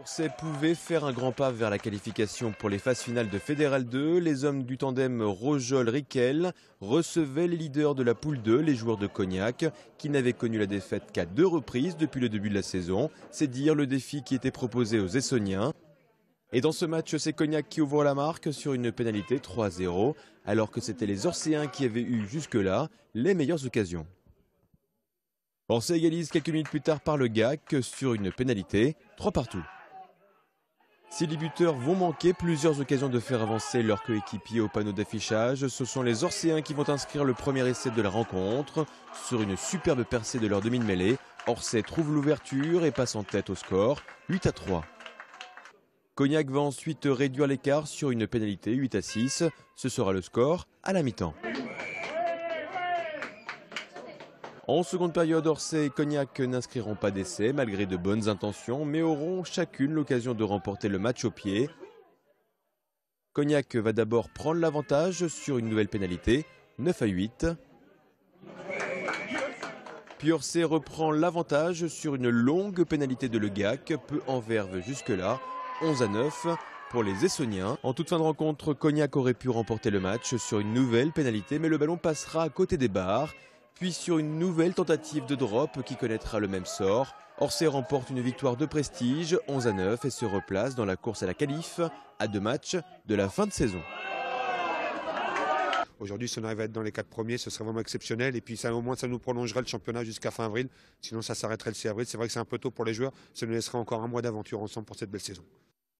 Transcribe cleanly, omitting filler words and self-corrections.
Orsay pouvait faire un grand pas vers la qualification pour les phases finales de Fédéral 2. Les hommes du tandem Rojol-Riquel recevaient les leaders de la poule 2, les joueurs de Cognac, qui n'avaient connu la défaite qu'à 2 reprises depuis le début de la saison. C'est dire le défi qui était proposé aux Essonniens. Et dans ce match, c'est Cognac qui ouvre la marque sur une pénalité 3-0, alors que c'était les Orséens qui avaient eu jusque-là les meilleures occasions. Orsay égalise quelques minutes plus tard par le GAC sur une pénalité 3-3. Si les buteurs vont manquer plusieurs occasions de faire avancer leurs coéquipiers au panneau d'affichage, ce sont les Orséens qui vont inscrire le premier essai de la rencontre. Sur une superbe percée de leur demi de mêlée, Orsay trouve l'ouverture et passe en tête au score 8-3. Cognac va ensuite réduire l'écart sur une pénalité 8-6. Ce sera le score à la mi-temps. En seconde période, Orsay et Cognac n'inscriront pas d'essai malgré de bonnes intentions, mais auront chacune l'occasion de remporter le match au pied. Cognac va d'abord prendre l'avantage sur une nouvelle pénalité, 9-8. Puis Orsay reprend l'avantage sur une longue pénalité de Le Gac, peu en verve jusque-là, 11-9 pour les Essonniens. En toute fin de rencontre, Cognac aurait pu remporter le match sur une nouvelle pénalité, mais le ballon passera à côté des barres. Puis sur une nouvelle tentative de drop qui connaîtra le même sort, Orsay remporte une victoire de prestige, 11-9, et se replace dans la course à la qualif à 2 matchs de la fin de saison. Aujourd'hui, si on arrive à être dans les 4 premiers, ce serait vraiment exceptionnel. Et puis ça, au moins, ça nous prolongerait le championnat jusqu'à fin avril. Sinon, ça s'arrêterait le 6 avril. C'est vrai que c'est un peu tôt pour les joueurs. Ça nous laisserait encore un mois d'aventure ensemble pour cette belle saison.